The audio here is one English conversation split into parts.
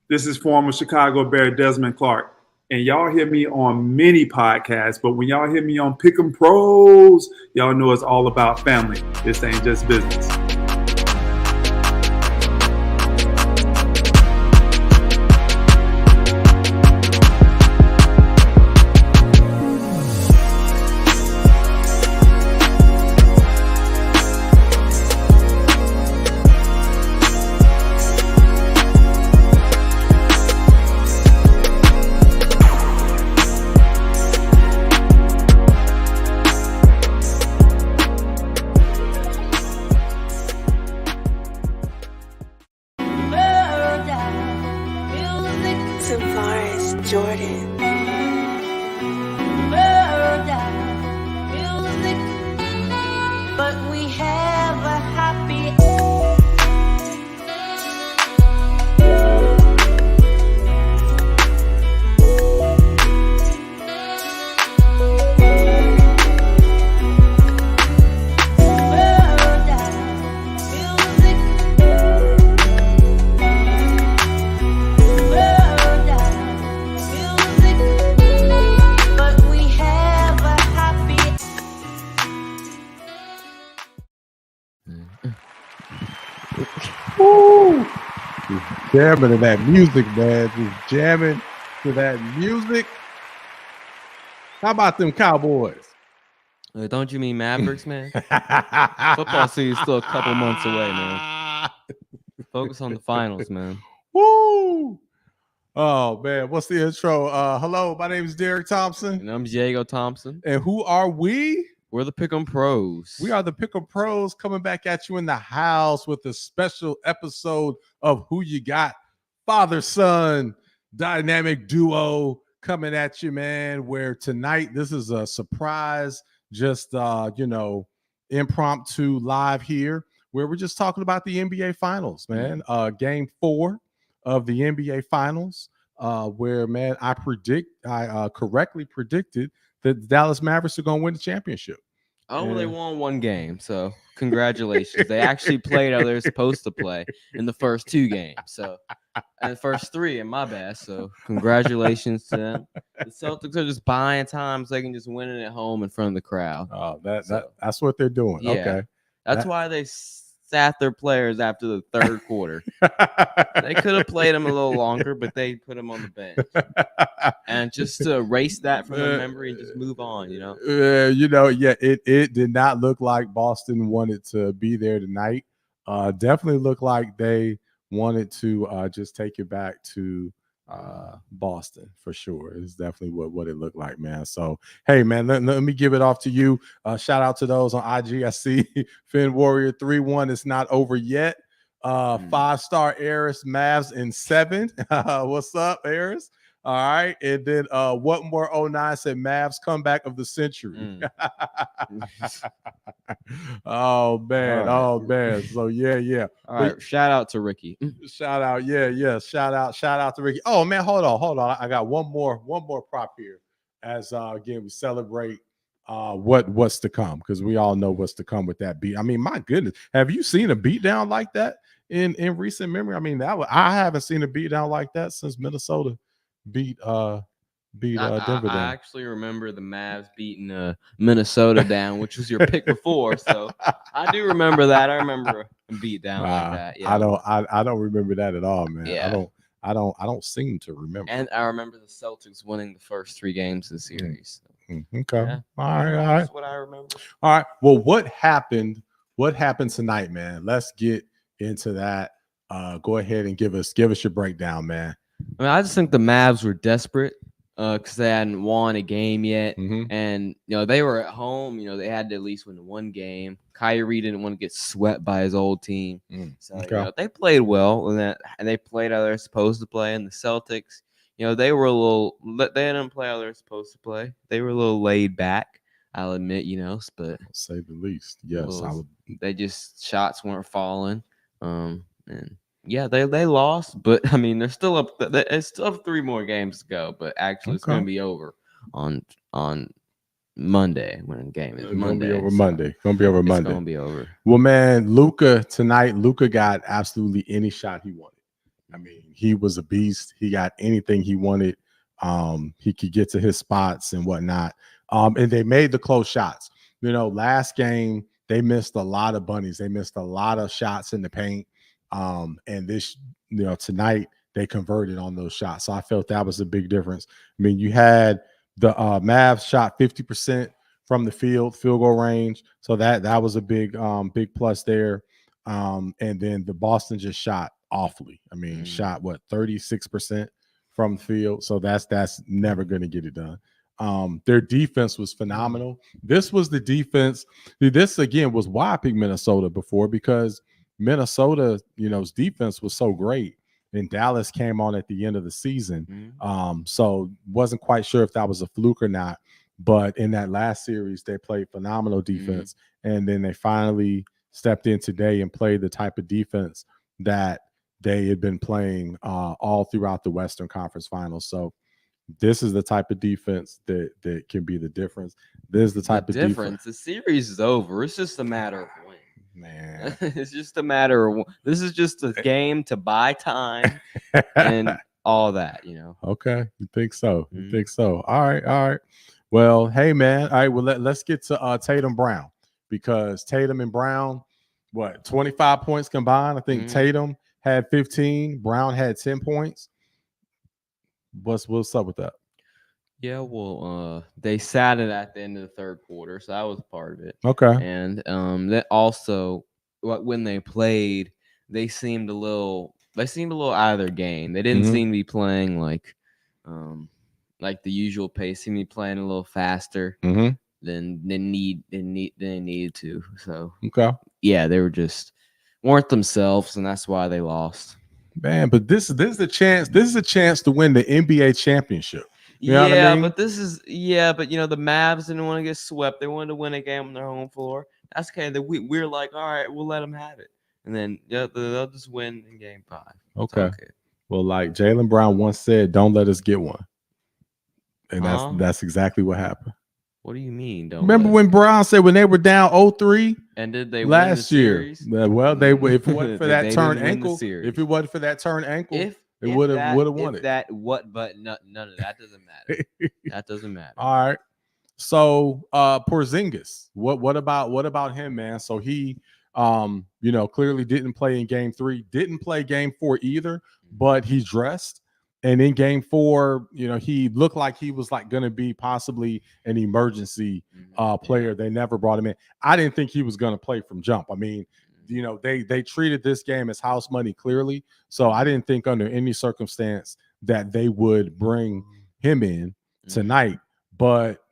This is former Chicago Bear Desmond Clark. And y'all hear me on many podcasts, but when y'all hear me on Pick'em Pros, y'all know it's all about family. This ain't just business. Jamming to that music, man. Just jamming to that music. How about them Cowboys? Don't you mean Mavericks, man? Football season's still a couple months away, man. Focus on the finals, man. Woo! Oh, man. What's the intro? Hello, my name is Derrick Thompson. And I'm Diego Thompson. And who are we? We're the Pick'em Pros. We are the Pick'em Pros coming back at you in the house with a special episode of Who You Got. Father-son dynamic duo coming at you, man, where tonight this is a surprise, just, impromptu live here where we're just talking about the NBA Finals, man. Game 4 of the NBA Finals where, man, I correctly predicted that the Dallas Mavericks are going to win the championship. Oh, well, they won one game, so congratulations. They actually played how they're supposed to play in the first 2 games, so and the first 3, in my bad. So congratulations to them. The Celtics are just buying time so they can just win it at home in front of the crowd. Oh, that's what they're doing. Yeah, okay, that's why they sat their players after the 3rd quarter. They could have played them a little longer, but they put them on the bench. And just to erase that from their memory and just move on, it did not look like Boston wanted to be there tonight. Definitely looked like they wanted to just take it back to Boston for sure. It's definitely what it looked like, man. So hey, man, let me give it off to you. Shout out to those on IG. I see Finn Warrior 3-1. It's not over yet. 5-star Eris Mavs in 7. What's up, Eris? All right. And then what more 09 said Mavs comeback of the century. Oh man. So yeah. All right. Shout out to Ricky. Shout out. Yeah. Shout out to Ricky. Oh man, hold on. I got one more prop here as again we celebrate what's to come, because we all know what's to come with that beat. I mean, my goodness, have you seen a beat down like that in recent memory? I mean, I haven't seen a beat down like that since Minnesota beat Denver down. I actually remember the Mavs beating Minnesota down, which was your pick before. So I do remember that. I remember a beat down like that. Yeah. I don't remember that at all, man. Yeah. I don't seem to remember. And I remember the Celtics winning the first 3 games of the series. Okay. Yeah. All right. That's what I remember. All right. Well, what happened tonight, man? Let's get into that. Go ahead and give us your breakdown, man. I mean, I just think the Mavs were desperate because they hadn't won a game yet. Mm-hmm. And, they were at home. They had to at least win 1 game. Kyrie didn't want to get swept by his old team. So, they played well, and they played how they're supposed to play. And the Celtics, they didn't play how they're supposed to play. They were a little laid back. I'll admit, but say the least. Yes, I would. they just shots weren't falling. And yeah, they lost, but I mean they're still up. They still have 3 more games to go, but actually it's going to be over on Monday when the game is It's Monday. Gonna be over Monday. Gonna be over Monday. It's gonna be over. Well, man, Luka got absolutely any shot he wanted. I mean, he was a beast. He got anything he wanted. He could get to his spots and whatnot. And they made the close shots. Last game they missed a lot of bunnies. They missed a lot of shots in the paint. And this, tonight they converted on those shots. So I felt that was a big difference. I mean, you had the Mavs shot 50% from the field goal range. So that was a big plus there. And then the Boston just shot awfully. I mean, shot 36% from the field. So that's never going to get it done. Their defense was phenomenal. This was the defense. This again was why I picked Minnesota before, because Minnesota's defense was so great. And Dallas came on at the end of the season. So wasn't quite sure if that was a fluke or not. But in that last series, they played phenomenal defense. And then they finally stepped in today and played the type of defense that they had been playing all throughout the Western Conference Finals. So this is the type of defense that can be the difference. This is the type of difference. The series is over. It's just a matter of when. Man, it's just a matter of this is just a game to buy time and all that, Okay, you think so? You think so? All right. Well, hey man. All right. Well, let's get to Tatum Brown, because Tatum and Brown, 25 points combined. I think Tatum had 15. Brown had 10 points. What's up with that? Yeah, well, they sat it at the end of the third quarter, so that was part of it. Okay. And that also, when they played, they seemed a little out of their game. They didn't seem to be playing like the usual pace. Seemed to be playing a little faster than they needed to. So okay, yeah, they weren't themselves, and that's why they lost. Man, but this is a chance. This is a chance to win the NBA championship. You know what I mean? But the Mavs didn't want to get swept. They wanted to win a game on their home floor. That's okay. We're like, all right, we'll let them have it, and then they'll just win in Game 5. Okay. Well, like Jaylen Brown once said, "Don't let us get one," and that's exactly what happened. What do you mean? Remember when Brown said when they were down 0-3? And did they last win the year? Series? Well, they if it wasn't for that turn ankle, it would have won it. But none of that doesn't matter. That doesn't matter. All right. So Porzingis, what about him, man? So he clearly didn't play in Game 3, didn't play Game 4 either, but he dressed. And in Game 4, he looked like he was going to be possibly an emergency player. They never brought him in. I didn't think he was going to play from jump. I mean, they treated this game as house money clearly. So I didn't think under any circumstance that they would bring him in tonight. But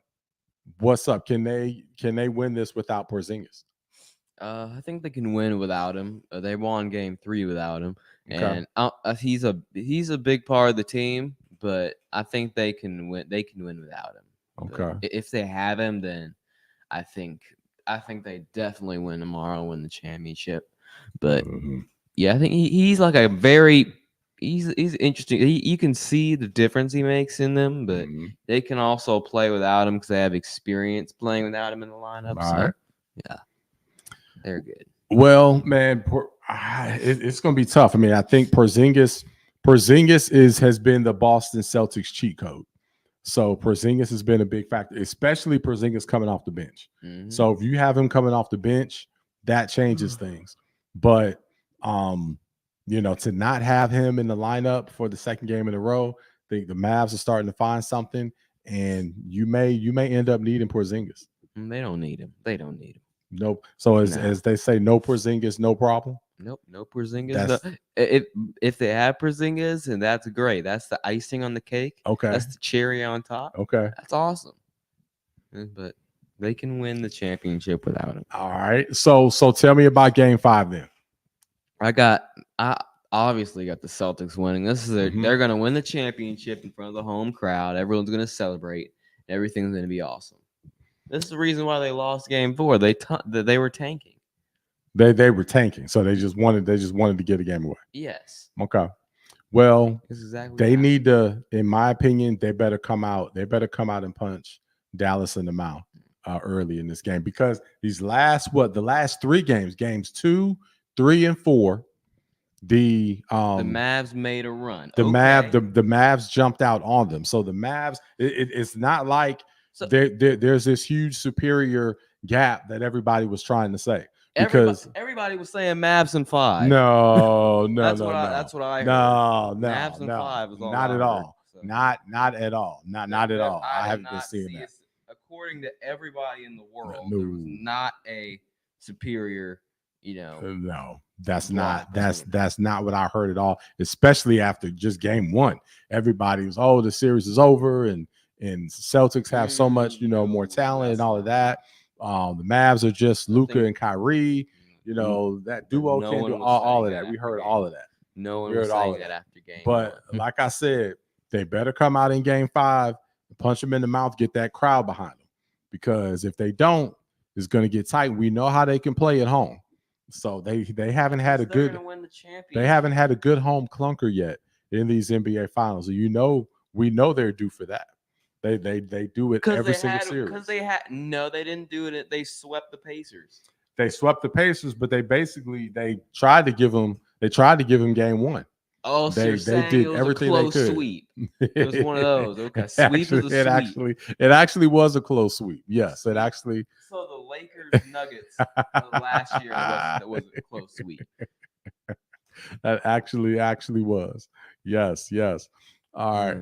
what's up? Can they win this without Porzingis? I think they can win without him. They won Game 3 without him. Okay. And he's a big part of the team, but I think they can win. They can win without him. Okay. But if they have him, then I think they definitely win tomorrow, win the championship. But yeah, I think he's like a very he's interesting. You can see the difference he makes in them, but they can also play without him because they have experience playing without him in the lineup. All right. Yeah, they're good. Well, man, it's going to be tough. I mean, I think Porzingis has been the Boston Celtics cheat code. So Porzingis has been a big factor, especially Porzingis coming off the bench. So if you have him coming off the bench, that changes things. But to not have him in the lineup for the second game in a row, I think the Mavs are starting to find something, and you may end up needing Porzingis. They don't need him. Nope. So as they say, no Porzingis, no problem. Nope, no Porzingis. If they have Porzingis, and that's great. That's the icing on the cake. Okay. That's the cherry on top. Okay. That's awesome. But they can win the championship without him. All right. So tell me about Game 5 then. I obviously got the Celtics winning. They're going to win the championship in front of the home crowd. Everyone's going to celebrate. Everything's going to be awesome. This is the reason why they lost Game 4. They were tanking. They were tanking, so they just wanted to get a game away. Yes. Okay. Well, That's exactly they what need to, in my opinion, they better come out and punch Dallas in the mouth early in this game, because the last 3 games, games 2, 3, and 4, the Mavs made a run. the Okay. the Mavs jumped out on them. So the Mavs, it's not like So- there's this huge superior gap that everybody was trying to say. Because everybody was saying Mavs in 5. no, That's what I heard. no, Mavs in 5 is all not I at heard, all. so. Not at all. Not at all. I haven't been seeing that. According to everybody in the world, No. there was not a superior, No, that's block not that's not what I heard at all. Especially after just game 1, everybody was, the series is over, and Celtics have so much more talent and all of that. The Mavs are just Luka and Kyrie. That duo can do all of that. We heard all of that. No one was saying that after game. But like I said, they better come out in game 5, punch them in the mouth, get that crowd behind them. Because if they don't, it's going to get tight. We know how they can play at home. So they haven't had a good home clunker yet in these NBA finals. We know they're due for that. They do it every single series. Because they didn't do it. They swept the Pacers. They swept the Pacers, but they tried to give them game 1. Oh, so they did everything they could. Sweep. It was one of those. Okay, sweep is a sweep. It actually was a close sweep. Yes, it actually. So the Lakers Nuggets last year was a close sweep. That actually was. Yes. All right.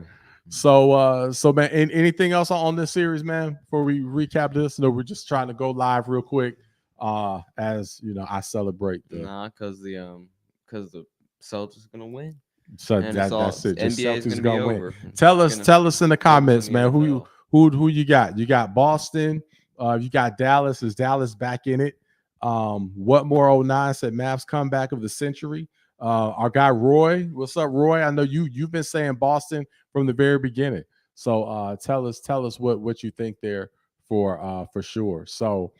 So man, anything else on this series, man? Before we recap this, no, we're just trying to go live real quick. As I celebrate because the Celtics gonna win. So that's it. Just NBA Celtics is gonna win. over. Tell us in the comments, man. Who you got? You got Boston. You got Dallas. Is Dallas back in it? What more 09 said Mavs comeback of the century. Our guy Roy. What's up, Roy? I know you've been saying Boston from the very beginning. So tell us what you think there for sure. So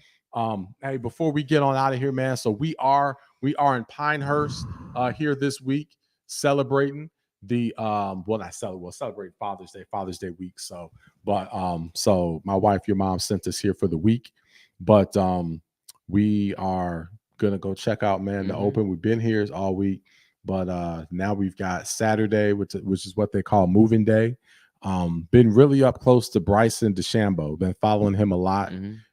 hey, before we get on out of here, man. So we are in Pinehurst here this week, celebrating the celebrate Father's Day week. So my wife, your mom, sent us here for the week, but we are gonna go check out, man, the Open. We've been here all week, but now we've got Saturday, which is what they call moving day. Been really up close to Bryson DeChambeau. Been following him a lot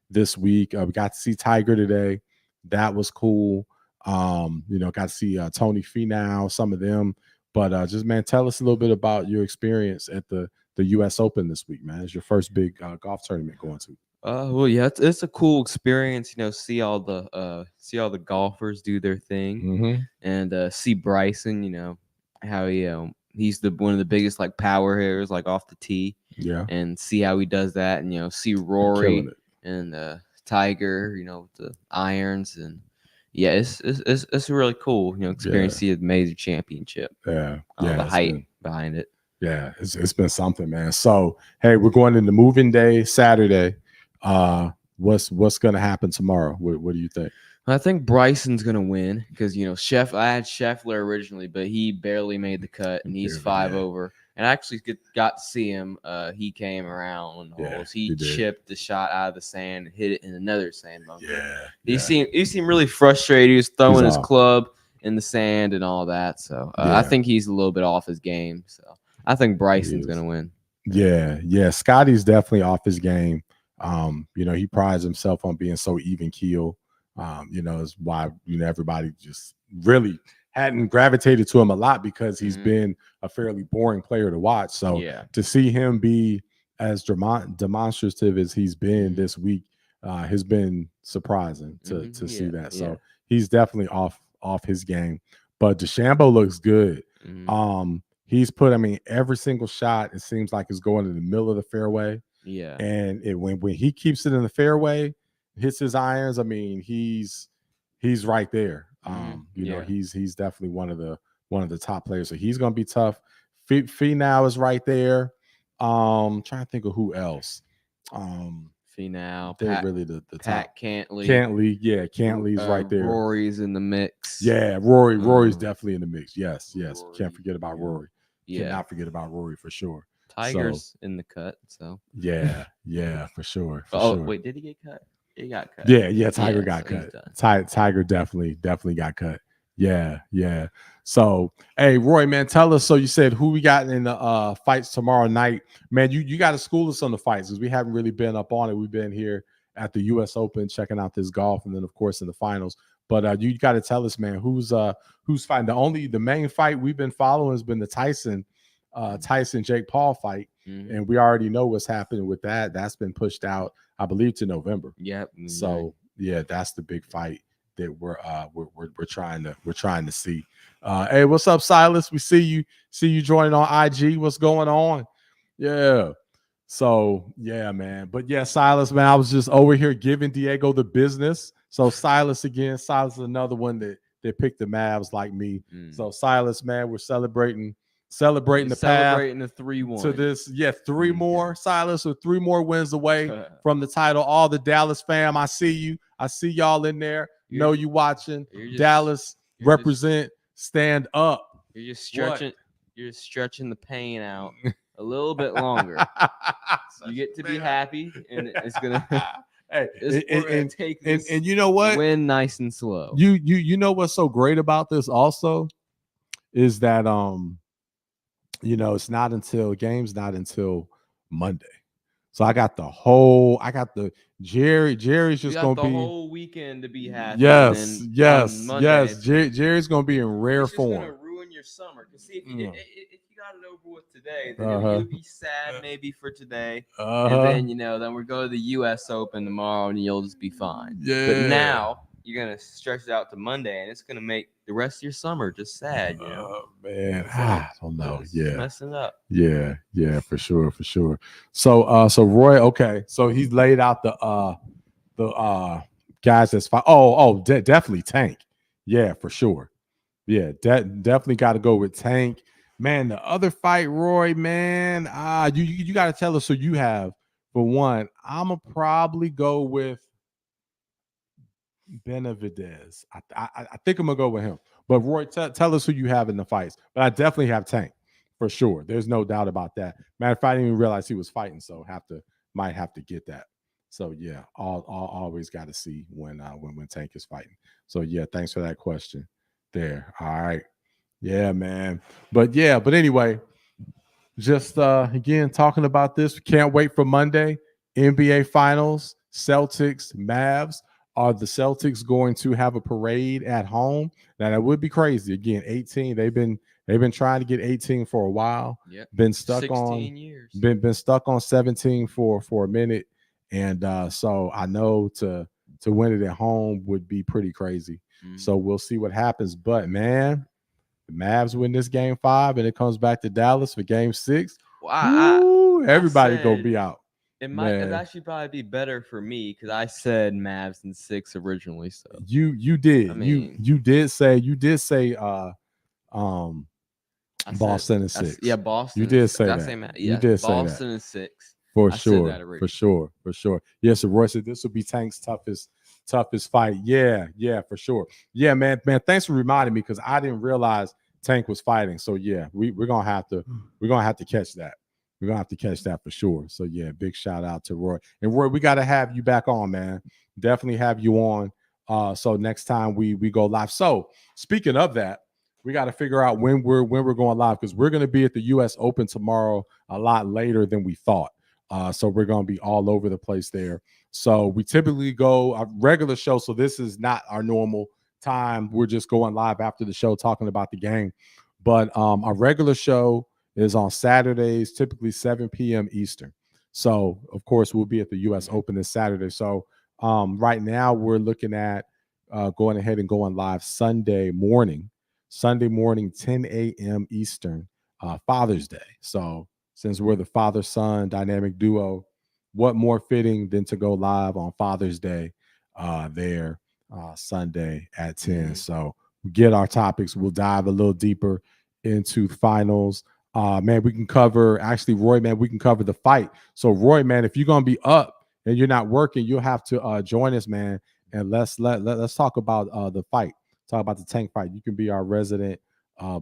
this week. We got to see Tiger today. That was cool. Got to see Tony Finau, some of them. But just, man, tell us a little bit about your experience at the U.S. Open this week, man. It's your first big golf tournament going to. Well, yeah, it's a cool experience. See all the golfers do their thing, and see Bryson. How he's one of the biggest power hitters off the tee. Yeah, and see how he does that, and see Rory and Tiger, with the irons, and yeah, it's really cool, experience the major championship. Yeah, the hype behind it. Yeah, it's been something, man. So hey, we're going into moving day Saturday. What's gonna happen tomorrow? What do you think? I think Bryson's gonna win because I had Scheffler originally, but he barely made the cut, and he's 5 over. And I actually got to see him. He came around on the holes. He chipped the shot out of the sand and hit it in another sand bunker. He seemed really frustrated. He was throwing his club in the sand and all that. So I think he's a little bit off his game. So I think Bryson's gonna win. Yeah. Scotty's definitely off his game. He prides himself on being so even keel. Is why everybody just really hadn't gravitated to him a lot, because he's been a fairly boring player to watch. So to see him be as demonstrative as he's been this week has been surprising to see that. So he's definitely off his game. But DeChambeau looks good. He's put, every single shot, it seems like, is going in the middle of the fairway. Yeah. And when he keeps it in the fairway, hits his irons, he's right there. He's definitely one of the top players. So he's gonna be tough. Finau is right there. Trying to think of who else. Finau, They're Pat, really the Pat top. Cantley. Cantley's right there. Rory's in the mix. Yeah, Rory's definitely in the mix. Yes. Rory, Can't forget about Rory. Yeah. Cannot forget about Rory for sure. Tiger's in the cut. So yeah, for sure. Wait, did he get cut? He got cut. Yeah. Tiger got so cut. Tiger definitely got cut. Yeah. So, hey, Roy, man, tell us. So you said who we got in the fights tomorrow night, man. You got to school us on the fights because we haven't really been up on it. We've been here at the U.S. Open checking out this golf, and then of course in the finals. But you got to tell us, man, who's fighting. The main fight we've been following has been the Tyson Jake Paul fight, and we already know what's happening with that. That's been pushed out, I believe, to November. Yep. So yeah, that's the big fight that we're trying to see. Hey, what's up, Silas? We see you joining on IG. What's going on? Yeah. So yeah, man. But yeah, Silas, man, I was just over here giving Diego the business. So Silas is another one that picked the Mavs like me. So Silas, man, we're celebrating the path the 3-1 to this. Yeah, 3 more, Silas, or 3 more wins away from the title. All the Dallas fam, I see you. I see y'all in there. Know you watching. Dallas represent. Stand up. You're just stretching. What? You're just stretching the pain out a little bit longer. You get to be happy, and it's gonna. Hey, and you know what? Win nice and slow. You know what's so great about this also is that it's not until Monday. So I got the Jerry's just gonna be the whole weekend to be happy. Yes. Jerry's gonna be in rare form. It's gonna ruin your summer. Cause see, if you got it over with today, then you'll be sad maybe for today, and then then we go to the U.S. Open tomorrow, and you'll just be fine. Yeah. But now you're gonna stretch it out to Monday, and it's gonna make the rest of your summer just sad. Oh man, I don't know. Yeah, messing up. Yeah, for sure. So Roy, okay, so he's laid out the guys that's fine. Definitely Tank. Yeah, for sure. Yeah, definitely got to go with Tank. Man, the other fight, Roy, man, you got to tell us who you have. For one, I'm gonna probably go with Benavidez. I think I'm gonna go with him. But Roy, tell us who you have in the fights. But I definitely have Tank for sure. There's no doubt about that. Matter of fact, I didn't even realize he was fighting, so might have to get that. So yeah, always got to see when Tank is fighting. So yeah, thanks for that question there. All right. Yeah, man. But anyway, just again talking about this. Can't wait for Monday. NBA Finals, Celtics, Mavs. Are the Celtics going to have a parade at home? Now that would be crazy. Again, 18. They've been trying to get 18 for a while. Yep. Been stuck 16 on years. Been stuck on 17 for a minute. And so I know to win it at home would be pretty crazy. So we'll see what happens. But man, the Mavs win this game 5 and it comes back to Dallas for game 6. Well, everybody gonna be out. It might actually probably be better for me because I said Mavs in 6 originally. So you did. I mean, you did say Boston in 6. Yeah, Boston. You did say that. Yeah, you did say Boston that. in 6. For sure. Yes, so Roy said this will be Tank's toughest fight. Yeah, for sure. Yeah, man. Thanks for reminding me because I didn't realize Tank was fighting. So yeah, we're gonna have to catch that. We're gonna have to catch that for sure. So yeah, big shout out to Roy. And Roy, we gotta have you back on, man. Definitely have you on. So next time we go live. So speaking of that, we got to figure out when we're going live because we're gonna be at the US Open tomorrow a lot later than we thought. So we're gonna be all over the place there. So we typically go a regular show. So this is not our normal time. We're just going live after the show talking about the game. But our regular show is on Saturdays, typically 7 p.m. Eastern. So, of course, we'll be at the U.S. Open this Saturday. So, right now we're looking at going ahead and going live Sunday morning, 10 a.m. Eastern, Father's Day. So, since we're the father-son dynamic duo, what more fitting than to go live on Father's Day Sunday at 10. So, we get our topics. We'll dive a little deeper into the finals. Man, we can cover Roy, man, we can cover the fight. So Roy, man, if you're going to be up and you're not working, you'll have to join us, man. And let's talk about the fight. Talk about the Tank fight. You can be our resident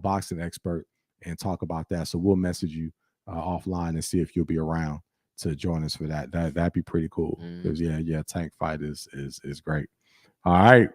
boxing expert and talk about that. So we'll message you offline and see if you'll be around to join us for that. That'd be pretty cool. Because Tank fight is great. All right.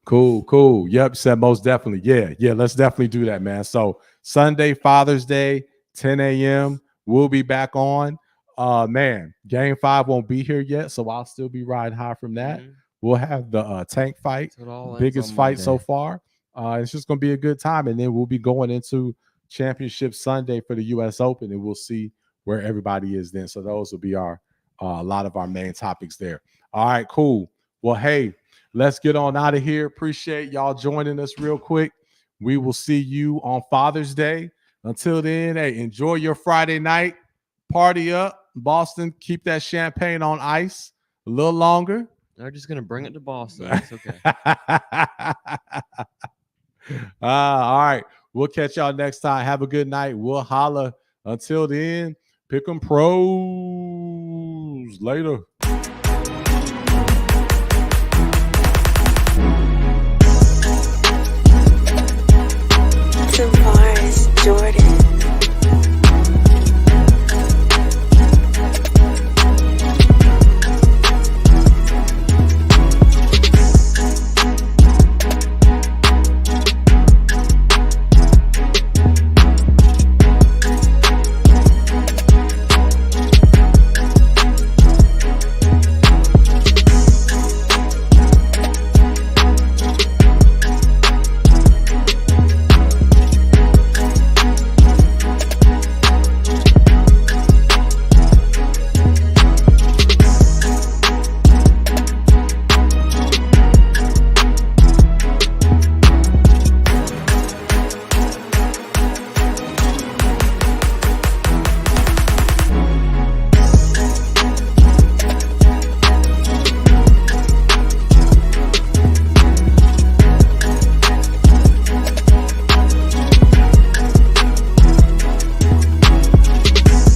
Cool. Yep, said most definitely. Yeah, let's definitely do that, man. So Sunday, Father's Day, 10 a.m. We'll be back on. Man, game 5 won't be here yet, so I'll still be riding high from that. We'll have the Tank fight, biggest fight so far. It's just gonna be a good time, and then we'll be going into Championship Sunday for the U.S. Open, and we'll see where everybody is then. So those will be our a lot of our main topics there. All right, cool. Well, hey, let's get on out of here. Appreciate y'all joining us real quick. We will see you on Father's Day. Until then, hey, enjoy your Friday night. Party up. Boston, keep that champagne on ice a little longer. They're just going to bring it to Boston. It's okay. All right. We'll catch y'all next time. Have a good night. We'll holla. Until then, pick 'em pros. Later.